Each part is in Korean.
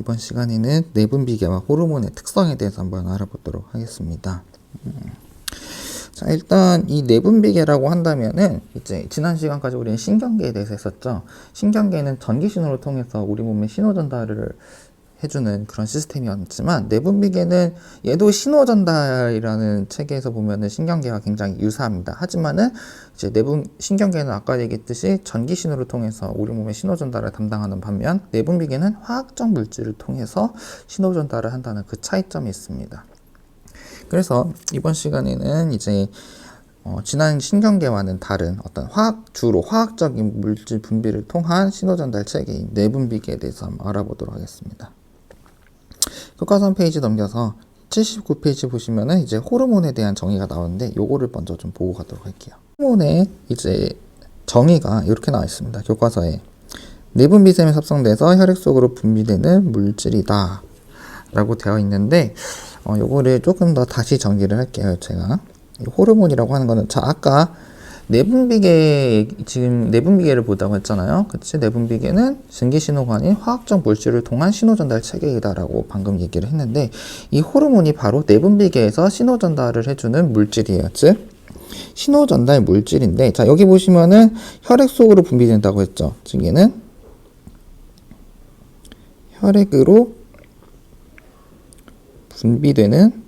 이번 시간에는 내분비계와 호르몬의 특성에 대해서 한번 알아보도록 하겠습니다. 자, 일단 이 내분비계라고 한다면은 이제 지난 시간까지 우리는 신경계에 대해서 했었죠. 신경계는 전기 신호를 통해서 우리 몸에 신호 전달을 해주는 그런 시스템이었지만, 내분비계는 얘도 신호 전달이라는 체계에서 보면은 신경계와 굉장히 유사합니다. 하지만은 이제 신경계는 아까 얘기했듯이 전기 신호를 통해서 우리 몸의 신호 전달을 담당하는 반면, 내분비계는 화학적 물질을 통해서 신호 전달을 한다는 그 차이점이 있습니다. 그래서 이번 시간에는 이제 지난 신경계와는 다른 어떤 주로 화학적인 물질 분비를 통한 신호 전달 체계인 내분비계에 대해서 한번 알아보도록 하겠습니다. 교과서 페이지 넘겨서 79페이지 보시면은 이제 호르몬에 대한 정의가 나오는데, 요거를 먼저 좀 보고 가도록 할게요. 호르몬의 이제 정의가 이렇게 나와 있습니다. 교과서에 내분비샘에 합성돼서 혈액 속으로 분비되는 물질이다 라고 되어 있는데, 요거를 조금 더 다시 정리를 할게요. 제가 호르몬이라고 하는 거는, 자, 아까 지금 내분비계를 보다고 했잖아요. 그치? 내분비계는 전기신호관인 화학적 물질을 통한 신호전달 체계이다라고 방금 얘기를 했는데, 이 호르몬이 바로 내분비계에서 신호전달을 해주는 물질이에요. 즉, 신호전달 물질인데, 자, 여기 보시면은 혈액 속으로 분비된다고 했죠. 즉, 얘는 혈액으로 분비되는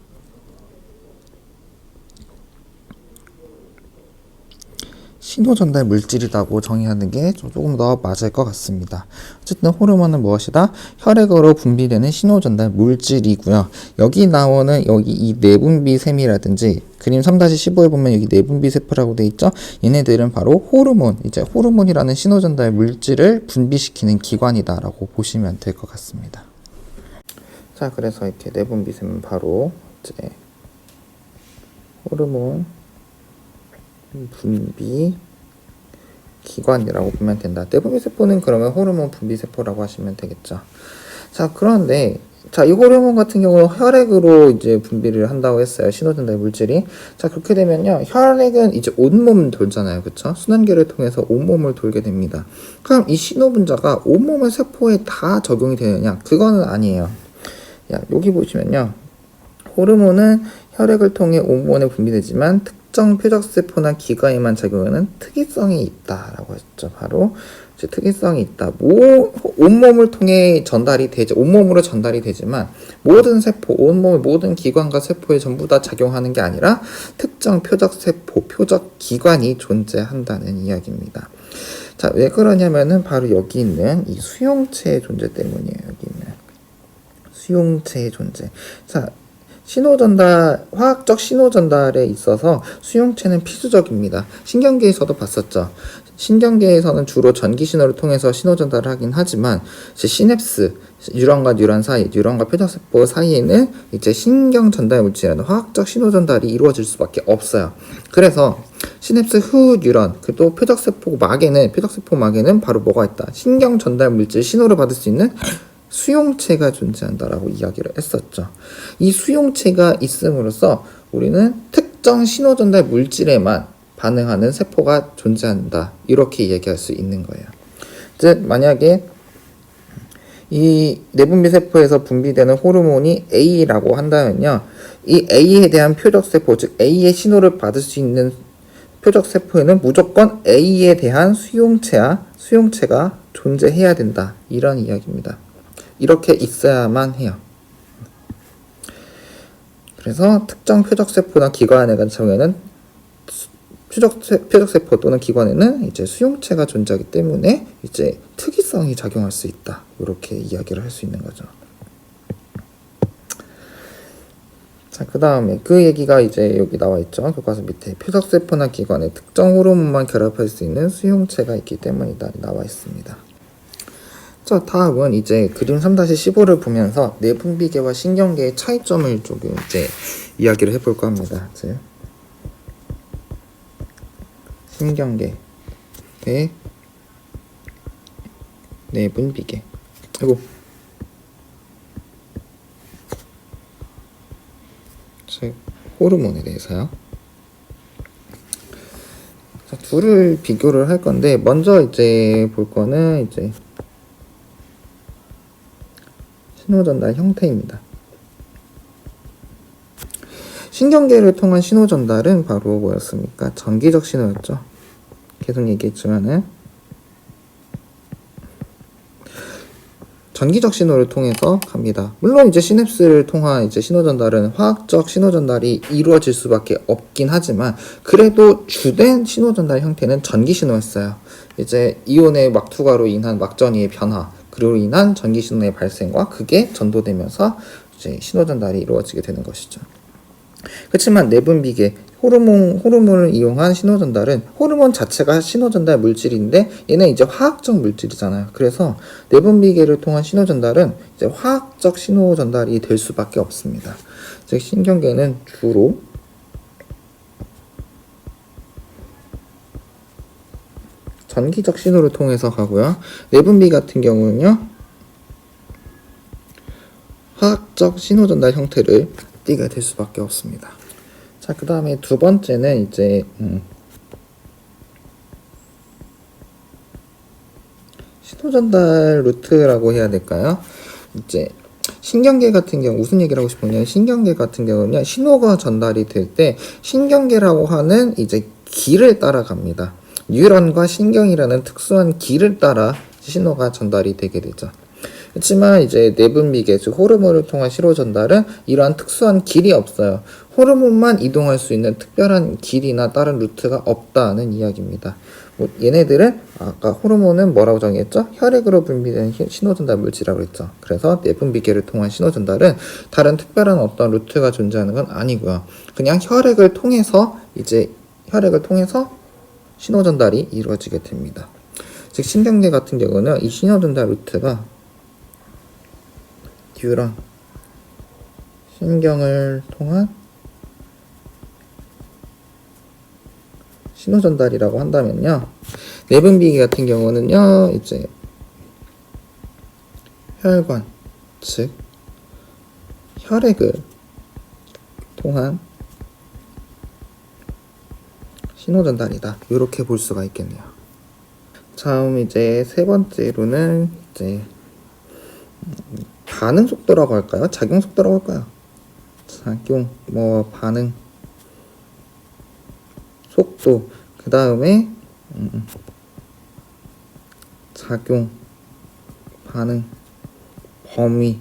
신호전달 물질이라고 정의하는 게 조금 더 맞을 것 같습니다. 어쨌든 호르몬은 무엇이다? 혈액으로 분비되는 신호전달 물질이고요. 여기 나오는 이 내분비샘이라든지 그림 3-15에 보면 여기 내분비세포라고 돼 있죠? 얘네들은 바로 호르몬이라는 신호전달 물질을 분비시키는 기관이다라고 보시면 될 것 같습니다. 자, 그래서 이렇게 내분비샘은 바로 이제 호르몬 분비 기관이라고 보면 된다. 내분비세포는 그러면 호르몬 분비세포라고 하시면 되겠죠. 자, 그런데 이 호르몬 같은 경우는 혈액으로 이제 분비를 한다고 했어요. 신호전달 물질이. 자, 그렇게 되면요, 혈액은 이제 온몸을 돌잖아요. 그쵸? 순환계를 통해서 온몸을 돌게 됩니다. 그럼 이 신호분자가 온몸의 세포에 다 적용이 되느냐? 그거는 아니에요. 여기 보시면요, 호르몬은 혈액을 통해 온몸에 분비되지만 특정 표적세포나 기관에만 작용하는 특이성이 있다라고 했죠. 바로 이제 특이성이 있다. 온몸을 통해 온몸으로 전달이 되지만 모든 세포, 온몸의 모든 기관과 세포에 전부 다 작용하는 게 아니라 특정 표적세포, 표적기관이 존재한다는 이야기입니다. 자, 왜 그러냐면은 바로 여기 있는 이 수용체의 존재 때문이에요. 여기 있는 수용체의 존재. 자, 화학적 신호전달에 있어서 수용체는 필수적입니다. 신경계에서도 봤었죠. 신경계에서는 주로 전기신호를 통해서 신호전달을 하긴 하지만, 이제 시냅스, 뉴런과 뉴런 사이, 뉴런과 표적세포 사이에는 이제 신경전달 물질이라는 화학적 신호전달이 이루어질 수밖에 없어요. 그래서 시냅스 후 뉴런, 또 표적세포 막에는 바로 뭐가 있다? 신경전달 물질 신호를 받을 수 있는 수용체가 존재한다라고 이야기를 했었죠. 이 수용체가 있음으로써 우리는 특정 신호전달 물질에만 반응하는 세포가 존재한다, 이렇게 얘기할 수 있는 거예요. 즉, 만약에 이 내분비세포에서 분비되는 호르몬이 A라고 한다면요, 이 A에 대한 표적세포, 즉 A의 신호를 받을 수 있는 표적세포에는 무조건 A에 대한 수용체가 존재해야 된다, 이런 이야기입니다. 이렇게 있어야만 해요. 그래서 특정 표적세포나 기관에 같은 경우에는 표적세포 또는 기관에는 이제 수용체가 존재하기 때문에 이제 특이성이 작용할 수 있다, 이렇게 이야기를 할 수 있는 거죠. 자, 그 다음에 그 얘기가 이제 여기 나와 있죠. 교과서 밑에 표적세포나 기관에 특정 호르몬만 결합할 수 있는 수용체가 있기 때문이다, 나와 있습니다. 자, 다음은 이제 그림 3-15를 보면서 내분비계와 신경계의 차이점을 조금 이제 이야기를 해볼까 합니다. 이제 신경계의 내분비계. 즉 호르몬에 대해서요. 자, 둘을 비교를 할 건데, 먼저 이제 볼 거는 이제 신호전달 형태입니다. 신경계를 통한 신호전달은 바로 뭐였습니까? 전기적 신호였죠. 계속 얘기했지만은 전기적 신호를 통해서 갑니다. 물론 이제 시냅스를 통한 이제 신호전달은 화학적 신호전달이 이루어질 수밖에 없긴 하지만 그래도 주된 신호전달 형태는 전기 신호였어요. 이제 이온의 막투과로 인한 막전이의 변화, 그로 인한 전기 신호의 발생과 그게 전도되면서 이제 신호전달이 이루어지게 되는 것이죠. 그렇지만 내분비계 호르몬을 이용한 신호전달은 호르몬 자체가 신호전달 물질인데 얘는 이제 화학적 물질이잖아요. 그래서 내분비계를 통한 신호전달은 이제 화학적 신호전달이 될 수밖에 없습니다. 즉 신경계는 주로 전기적 신호를 통해서 가고요. 내분비 같은 경우는요, 화학적 신호전달 형태를 띠게 될 수밖에 없습니다. 자, 그 다음에 두 번째는 이제 신호전달 루트라고 해야 될까요? 이제 신경계 같은 경우 무슨 얘기를 하고 싶으냐면 신경계 같은 경우는 신호가 전달이 될 때 신경계라고 하는 이제 길을 따라갑니다. 뉴런과 신경이라는 특수한 길을 따라 신호가 전달이 되게 되죠. 그렇지만 이제 내분비계, 즉 호르몬을 통한 신호 전달은 이러한 특수한 길이 없어요. 호르몬만 이동할 수 있는 특별한 길이나 다른 루트가 없다는 이야기입니다. 얘네들은 아까 호르몬은 뭐라고 정의했죠? 혈액으로 분비되는 신호 전달 물질이라고 했죠. 그래서 내분비계를 통한 신호 전달은 다른 특별한 어떤 루트가 존재하는 건 아니고요. 그냥 혈액을 통해서 신호 전달이 이루어지게 됩니다. 즉 신경계 같은 경우는 이 신호 전달 루트가 뉴런, 신경을 통한 신호 전달이라고 한다면요. 내분비계 같은 경우는요, 이제 혈관, 즉 혈액을 통한 신호 전달이다. 이렇게 볼 수가 있겠네요. 다음 이제 세 번째로는 이제 반응 속도라고 할까요? 작용 속도라고 할까요? 반응 속도, 그 다음에 작용, 반응, 범위,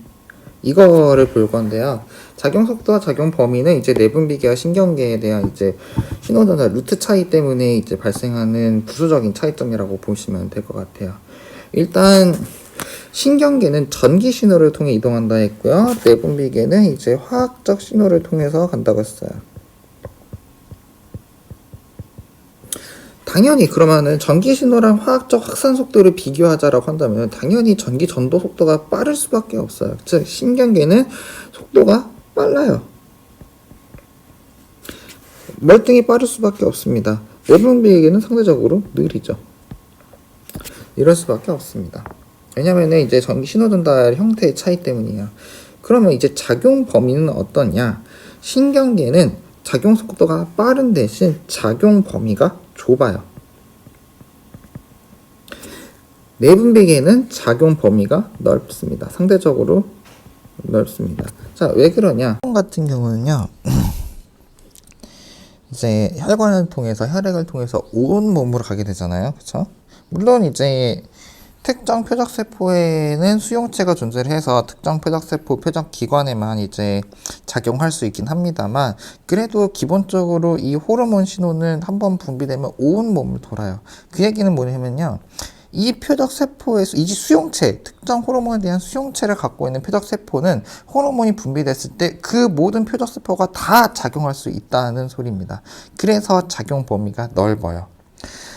이거를 볼 건데요. 작용 속도와 작용 범위는 이제 내분비계와 신경계에 대한 이제 신호전달 루트 차이 때문에 이제 발생하는 부수적인 차이점이라고 보시면 될 것 같아요. 일단 신경계는 전기 신호를 통해 이동한다 했고요. 내분비계는 이제 화학적 신호를 통해서 간다고 했어요. 당연히 그러면은 전기 신호랑 화학적 확산 속도를 비교하자라고 한다면 당연히 전기 전도 속도가 빠를 수밖에 없어요. 즉 신경계는 속도가 빨라요. 멀뚱히 빠를 수밖에 없습니다. 내분비계는 상대적으로 느리죠. 이럴 수밖에 없습니다. 왜냐면은 이제 전기 신호 전달 형태의 차이 때문이에요. 그러면 이제 작용 범위는 어떠냐? 신경계는 작용 속도가 빠른 대신 작용 범위가 좁아요. 내분비계는 작용 범위가 넓습니다. 상대적으로 넓습니다. 자, 왜 그러냐? 같은 경우는요. 이제 혈액을 통해서 온 몸으로 가게 되잖아요. 그렇죠? 물론 이제 특정 표적세포에는 수용체가 존재를 해서 특정 표적세포 표적기관에만 이제 작용할 수 있긴 합니다만 그래도 기본적으로 이 호르몬 신호는 한번 분비되면 온 몸을 돌아요. 그 얘기는 뭐냐면요. 이 표적세포에서 이 수용체, 특정 호르몬에 대한 수용체를 갖고 있는 표적세포는 호르몬이 분비됐을 때 그 모든 표적세포가 다 작용할 수 있다는 소리입니다. 그래서 작용 범위가 넓어요.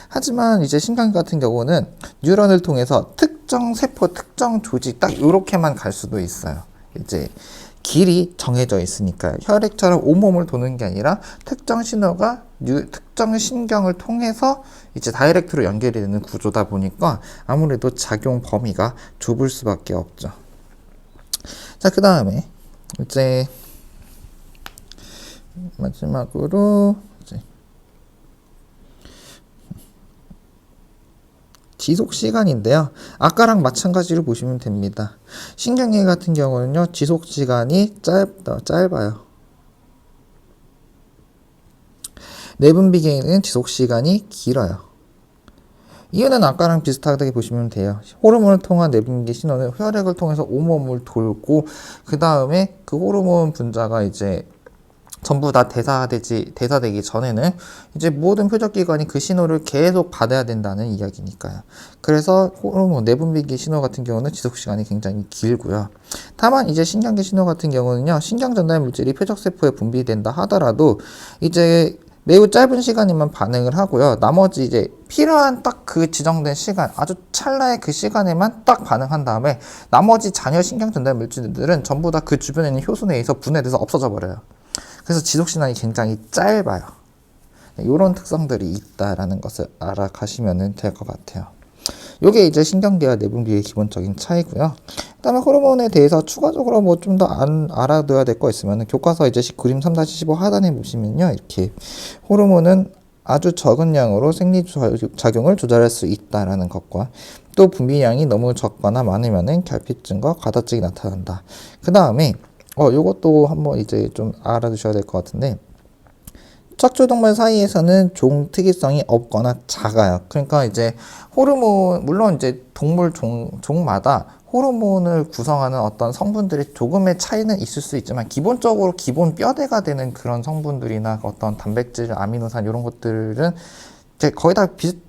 하지만 이제 신경계 같은 경우는 뉴런을 통해서 특정 세포, 특정 조직 딱 이렇게만 갈 수도 있어요. 이제 길이 정해져 있으니까요. 혈액처럼 온몸을 도는 게 아니라 특정 신호가 특정 신경을 통해서 이제 다이렉트로 연결이 되는 구조다 보니까 아무래도 작용 범위가 좁을 수밖에 없죠. 자, 그 다음에 이제 마지막으로 지속 시간인데요. 아까랑 마찬가지로 보시면 됩니다. 신경계 같은 경우는요, 지속 시간이 짧아요. 내분비계는 지속 시간이 길어요. 이유는 아까랑 비슷하게 보시면 돼요. 호르몬을 통한 내분비 신호는 혈액을 통해서 온몸을 돌고, 그 다음에 그 호르몬 분자가 이제 전부 다 대사되기 전에는 이제 모든 표적기관이 그 신호를 계속 받아야 된다는 이야기니까요. 그래서 호르몬 내분비기 신호 같은 경우는 지속 시간이 굉장히 길고요. 다만 이제 신경계 신호 같은 경우는요, 신경 전달 물질이 표적세포에 분비된다 하더라도 이제 매우 짧은 시간이면 반응을 하고요. 나머지 이제 필요한 딱 그 지정된 시간, 아주 찰나의 그 시간에만 딱 반응한 다음에 나머지 잔여 신경 전달 물질들은 전부 다 그 주변에 있는 효소에 의해서 분해돼서 없어져 버려요. 그래서 지속 시간이 굉장히 짧아요. 이런 특성들이 있다라는 것을 알아가시면 될 것 같아요. 요게 이제 신경계와 내분비의 기본적인 차이고요. 그다음에 호르몬에 대해서 추가적으로 뭐 좀 더 알아둬야 될 거 있으면 교과서 이제 그림 3-15 하단에 보시면요, 이렇게 호르몬은 아주 적은 양으로 생리작용을 조절할 수 있다라는 것과 또 분비량이 너무 적거나 많으면은 결핍증과 과다증이 나타난다. 그 다음에 요것도 한번 이제 좀 알아두셔야 될 것 같은데, 척추동물 사이에서는 종 특이성이 없거나 작아요. 그러니까 이제 호르몬, 물론 이제 동물 종마다 호르몬을 구성하는 어떤 성분들이 조금의 차이는 있을 수 있지만 기본적으로 기본 뼈대가 되는 그런 성분들이나 어떤 단백질, 아미노산 이런 것들은 이제 거의 다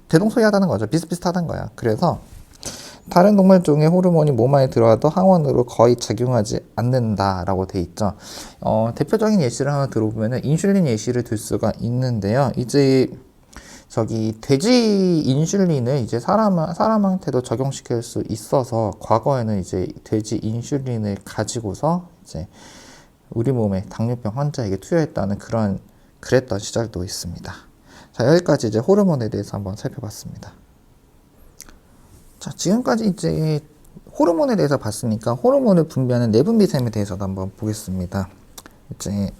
대동소이하다는 거죠. 비슷비슷하다는 거야. 그래서 다른 동물 종의 호르몬이 몸 안에 들어와도 항원으로 거의 작용하지 않는다라고 돼 있죠. 대표적인 예시를 하나 들어보면은 인슐린 예시를 들 수가 있는데요. 이제 돼지 인슐린을 이제 사람한테도 적용시킬 수 있어서 과거에는 이제 돼지 인슐린을 가지고서 이제 우리 몸에 당뇨병 환자에게 투여했다는 그랬던 시절도 있습니다. 자, 여기까지 이제 호르몬에 대해서 한번 살펴봤습니다. 자, 지금까지 이제 호르몬에 대해서 봤으니까 호르몬을 분비하는 내분비샘에 대해서도 한번 보겠습니다. 이제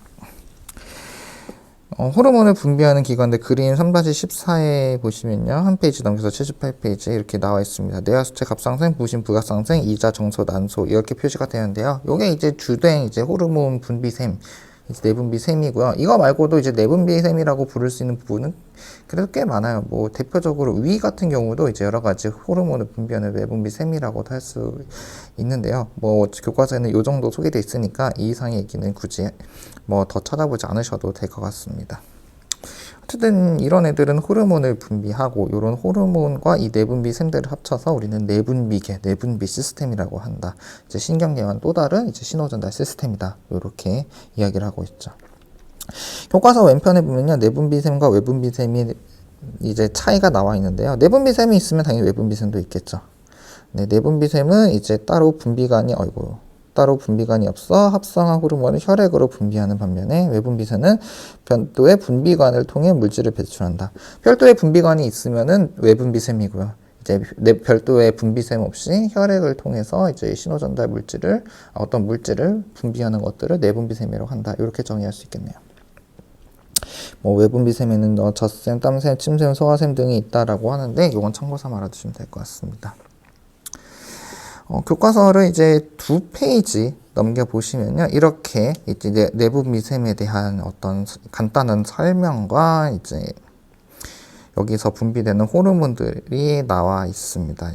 호르몬을 분비하는 기관들 그림 3-14에 보시면요, 한 페이지 넘겨서 78페이지에 이렇게 나와 있습니다. 뇌하수체 갑상생, 부신, 부갑상생, 이자, 정소, 난소 이렇게 표시가 되는데요. 요게 이제 주된 이제 호르몬 분비샘, 이제 내분비샘이고요. 이거 말고도 이제 내분비샘이라고 부를 수 있는 부분은 그래도 꽤 많아요. 뭐 대표적으로 위 같은 경우도 이제 여러 가지 호르몬을 분비하는 내분비샘이라고도 할 수 있는데요. 뭐 교과서에는 요 정도 소개되어 있으니까 이 이상의 얘기는 굳이 뭐 더 찾아보지 않으셔도 될 것 같습니다. 어쨌든 이런 애들은 호르몬을 분비하고 이런 호르몬과 이 내분비샘들을 합쳐서 우리는 내분비계, 내분비 시스템이라고 한다. 이제 신경계와는 또 다른 이제 신호전달 시스템이다. 이렇게 이야기를 하고 있죠. 교과서 왼편에 보면요, 내분비샘과 외분비샘이 이제 차이가 나와 있는데요. 내분비샘이 있으면 당연히 외분비샘도 있겠죠. 네, 내분비샘은 이제 따로 분비관이 없어 합성한 호르몬을 혈액으로 분비하는 반면에 외분비샘은 별도의 분비관을 통해 물질을 배출한다. 별도의 분비관이 있으면은 외분비샘이고요. 이제 별도의 분비샘 없이 혈액을 통해서 이제 신호전달 어떤 물질을 분비하는 것들을 내분비샘이라고 한다. 이렇게 정의할 수 있겠네요. 뭐 외분비샘에는 젖샘, 땀샘, 침샘, 소화샘 등이 있다라고 하는데 이건 참고 삼아 알아두시면 될 것 같습니다. 교과서를 이제 2페이지 넘겨보시면요, 이렇게 이제 내분비샘에 대한 어떤 간단한 설명과 이제 여기서 분비되는 호르몬들이 나와 있습니다.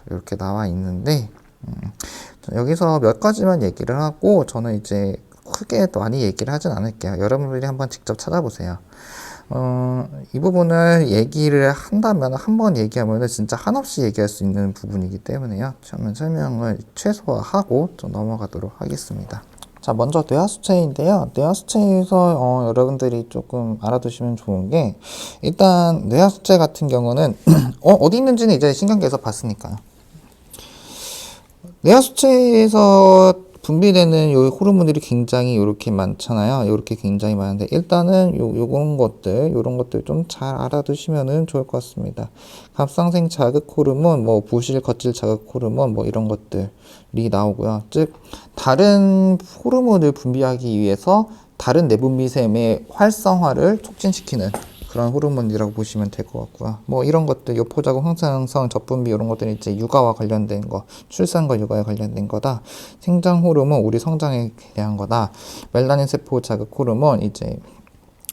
이렇게 나와 있는데, 여기서 몇 가지만 얘기를 하고 저는 이제 크게 많이 얘기를 하진 않을게요. 여러분들이 한번 직접 찾아보세요. 이 부분을 얘기를 한다면 한번 얘기하면 진짜 한없이 얘기할 수 있는 부분이기 때문에요. 저는 설명을 최소화하고 좀 넘어가도록 하겠습니다. 자, 먼저 뇌하수체인데요. 뇌하수체에서 여러분들이 조금 알아두시면 좋은 게, 일단 뇌하수체 같은 경우는 어디 있는지는 이제 신경계에서 봤으니까요. 뇌하수체에서 분비되는 요 호르몬들이 굉장히 요렇게 많잖아요. 요렇게 굉장히 많은데, 일단은 요런 것들 좀 잘 알아두시면은 좋을 것 같습니다. 갑상생 자극 호르몬, 뭐 부실 거칠 자극 호르몬, 뭐 이런 것들이 나오고요. 즉 다른 호르몬을 분비하기 위해서 다른 내분비샘의 활성화를 촉진시키는 그런 호르몬이라고 보시면 될 것 같고요. 뭐 이런 것들, 요포자국 형성성, 접분비 이런 것들은 이제 육아와 관련된 거, 출산과 육아에 관련된 거다. 생장 호르몬, 우리 성장에 대한 거다. 멜라닌 세포 자극 호르몬, 이제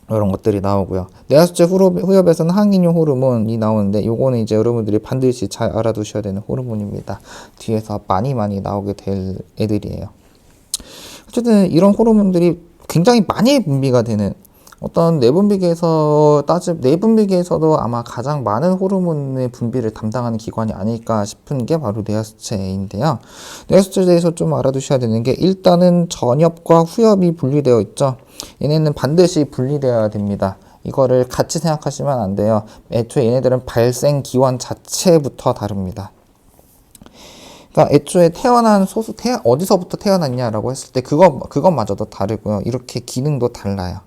이런 것들이 나오고요. 뇌하수체 후엽에서는 항인효 호르몬이 나오는데 요거는 이제 여러분들이 반드시 잘 알아두셔야 되는 호르몬입니다. 뒤에서 많이 나오게 될 애들이에요. 어쨌든 이런 호르몬들이 굉장히 많이 분비가 되는 어떤 내분비계에서도 아마 가장 많은 호르몬의 분비를 담당하는 기관이 아닐까 싶은 게 바로 뇌하수체인데요. 뇌하수체에 대해서 좀 알아두셔야 되는 게 일단은 전엽과 후엽이 분리되어 있죠. 얘네는 반드시 분리되어야 됩니다. 이거를 같이 생각하시면 안 돼요. 애초에 얘네들은 발생 기원 자체부터 다릅니다. 그러니까 애초에 어디서부터 태어났냐라고 했을 때 그것마저도 다르고요. 이렇게 기능도 달라요.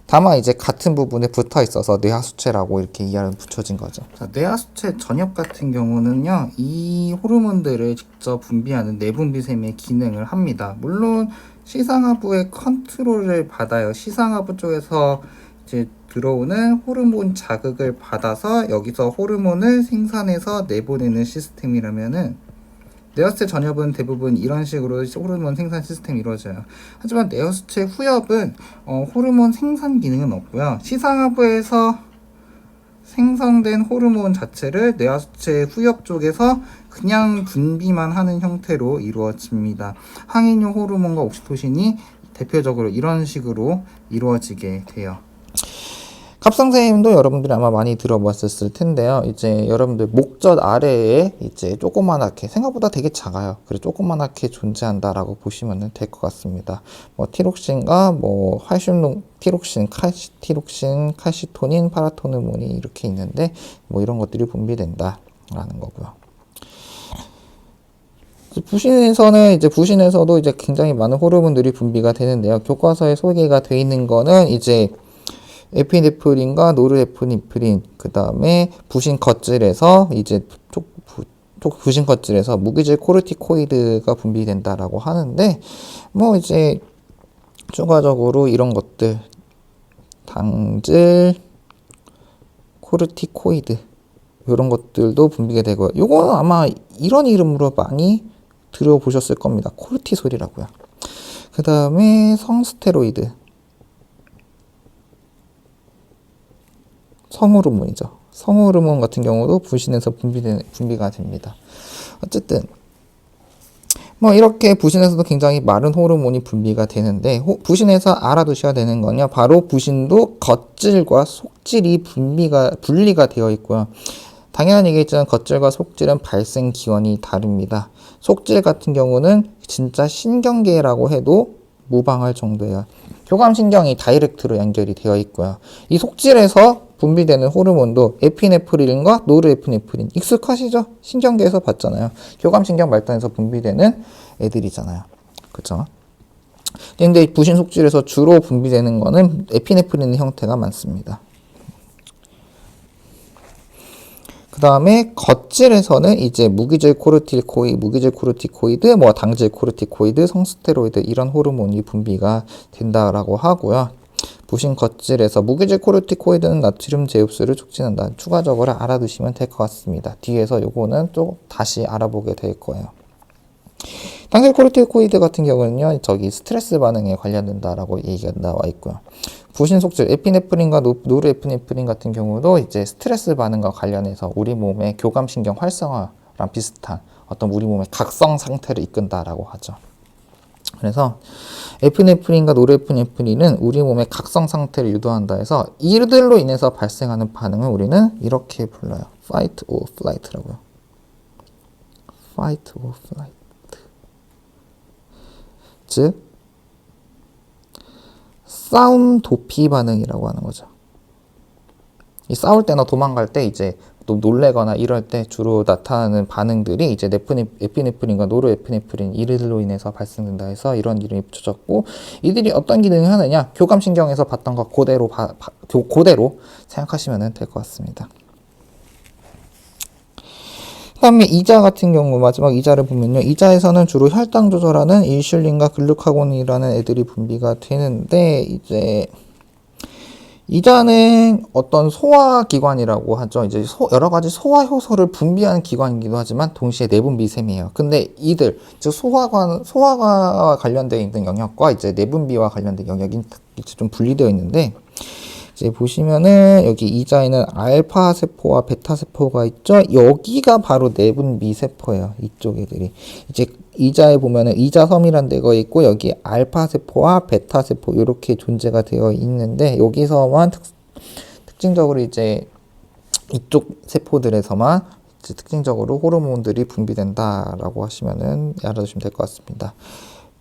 다만 이제 같은 부분에 붙어 있어서 뇌하수체라고 이렇게 이하를 붙여진 거죠. 자, 뇌하수체 전엽 같은 경우는요, 이 호르몬들을 직접 분비하는 내분비샘의 기능을 합니다. 물론 시상하부의 컨트롤을 받아요. 시상하부 쪽에서 이제 들어오는 호르몬 자극을 받아서 여기서 호르몬을 생산해서 내보내는 시스템이라면은 뇌하수체 전엽은 대부분 이런 식으로 호르몬 생산 시스템이 이루어져요. 하지만 뇌하수체 후엽은 호르몬 생산 기능은 없고요. 시상하부에서 생성된 호르몬 자체를 뇌하수체 후엽 쪽에서 그냥 분비만 하는 형태로 이루어집니다. 항인효 호르몬과 옥시토신이 대표적으로 이런 식으로 이루어지게 돼요. 갑상샘도 여러분들이 아마 많이 들어봤을 텐데요. 이제 여러분들 목젖 아래에 이제 조그만하게, 생각보다 되게 작아요. 그래 조그만하게 존재한다라고 보시면 될 것 같습니다. 뭐 티록신과 뭐 티록신, 칼시토닌, 파라토르몬이 이렇게 있는데 뭐 이런 것들이 분비된다라는 거고요. 부신에서도 이제 굉장히 많은 호르몬들이 분비가 되는데요. 교과서에 소개가 돼 있는 거는 이제 에피네프린과 노르에피네프린, 그 다음에 부신 겉질에서 부신 겉질에서 무기질 코르티코이드가 분비된다라고 하는데, 뭐 이제 추가적으로 이런 것들, 당질, 코르티코이드 이런 것들도 분비가 되고요. 요거는 아마 이런 이름으로 많이 들어보셨을 겁니다. 코르티솔이라고요. 그 다음에 성스테로이드, 성호르몬이죠. 성호르몬 같은 경우도 부신에서 분비가 됩니다. 어쨌든 뭐 이렇게 부신에서도 굉장히 많은 호르몬이 분비가 되는데, 부신에서 알아두셔야 되는 건요, 바로 부신도 겉질과 속질이 분리가 되어 있고요. 당연한 얘기겠지만 겉질과 속질은 발생 기원이 다릅니다. 속질 같은 경우는 진짜 신경계라고 해도 무방할 정도예요. 교감신경이 다이렉트로 연결이 되어 있고요. 이 속질에서 분비되는 호르몬도 에피네프린과 노르에피네프린, 익숙하시죠? 신경계에서 봤잖아요. 교감신경 말단에서 분비되는 애들이잖아요. 그쵸? 근데 부신 속질에서 주로 분비되는 거는 에피네프린 형태가 많습니다. 그 다음에 겉질에서는 이제 무기질 코르티코이드, 뭐 당질 코르티코이드, 성스테로이드 이런 호르몬이 분비가 된다라고 하고요. 부신 겉질에서 무기질 코르티코이드는 나트륨 제흡수를 촉진한다. 추가적으로 알아두시면 될 것 같습니다. 뒤에서 요거는 또 다시 알아보게 될 거예요. 당질 코르티코이드 같은 경우는요, 저기 스트레스 반응에 관련된다라고 얘기가 나와 있고요. 부신 속질 에피네프린과 노르에피네프린 같은 경우도 이제 스트레스 반응과 관련해서 우리 몸의 교감신경 활성화랑 비슷한 어떤 우리 몸의 각성 상태를 이끈다라고 하죠. 그래서 에피네프린과 노르에피네프린은 우리 몸의 각성 상태를 유도한다 해서 이들로 인해서 발생하는 반응을 우리는 이렇게 불러요. Fight or Flight라고요. Fight or Flight. 즉 싸움 도피 반응이라고 하는 거죠. 이 싸울 때나 도망갈 때 이제 또 놀래거나 이럴 때 주로 나타나는 반응들이 이제 에피네프린과 노르에피네프린 이들로 인해서 발생된다 해서 이런 이름이 붙여졌고, 이들이 어떤 기능을 하느냐, 교감신경에서 봤던 거 그대로 생각하시면 될 것 같습니다. 그 다음에 이자 같은 경우, 마지막 이자를 보면요, 이자에서는 주로 혈당 조절하는 인슐린과 글루카곤이라는 애들이 분비가 되는데, 이제 이자는 어떤 소화기관이라고 하죠. 이제 여러 가지 소화 효소를 분비하는 기관이기도 하지만 동시에 내분비샘이에요. 근데 이들, 즉 소화가 관련되어 있는 영역과 이제 내분비와 관련된 영역이 이제 좀 분리되어 있는데, 이제 보시면은 여기 이자에는 알파 세포와 베타 세포가 있죠. 여기가 바로 내분비 세포예요. 이쪽 애들이. 이제 이자에 보면은 이자섬이란 데가 있고 여기 알파 세포와 베타 세포 이렇게 존재가 되어 있는데, 여기서만 특징적으로 이제 이쪽 세포들에서만 이제 특징적으로 호르몬들이 분비된다라고 하시면은 알아두시면 될 것 같습니다.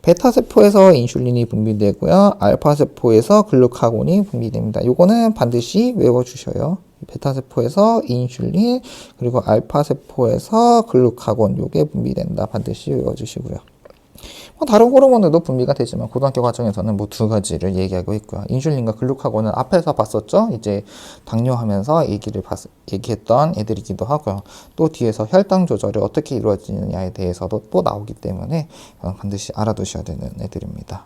베타 세포에서 인슐린이 분비되고요. 알파 세포에서 글루카곤이 분비됩니다. 요거는 반드시 외워주셔요. 베타 세포에서 인슐린, 그리고 알파 세포에서 글루카곤, 요게 분비된다. 반드시 외워주시고요. 다른 호르몬들도 분비가 되지만 고등학교 과정에서는 뭐 두 가지를 얘기하고 있고요. 인슐린과 글루카곤은 앞에서 봤었죠. 이제 당뇨하면서 얘기했던 애들이기도 하고요. 또 뒤에서 혈당 조절이 어떻게 이루어지느냐에 대해서도 또 나오기 때문에 반드시 알아두셔야 되는 애들입니다.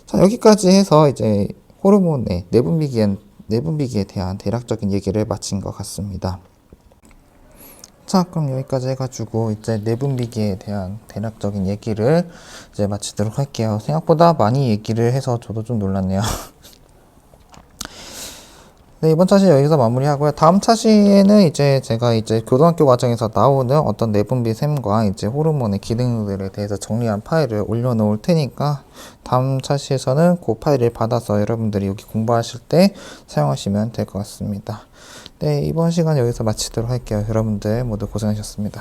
자, 여기까지 해서 이제 호르몬의 내분비기에 대한 대략적인 얘기를 마친 것 같습니다. 자, 그럼 여기까지 해가지고 이제 내분비기에 대한 대략적인 얘기를 이제 마치도록 할게요. 생각보다 많이 얘기를 해서 저도 좀 놀랐네요. 네, 이번 차시 여기서 마무리하고요. 다음 차시에는 이제 제가 이제 고등학교 과정에서 나오는 어떤 내분비 샘과 이제 호르몬의 기능들에 대해서 정리한 파일을 올려놓을 테니까 다음 차시에서는 그 파일을 받아서 여러분들이 여기 공부하실 때 사용하시면 될 것 같습니다. 네, 이번 시간 여기서 마치도록 할게요. 여러분들 모두 고생하셨습니다.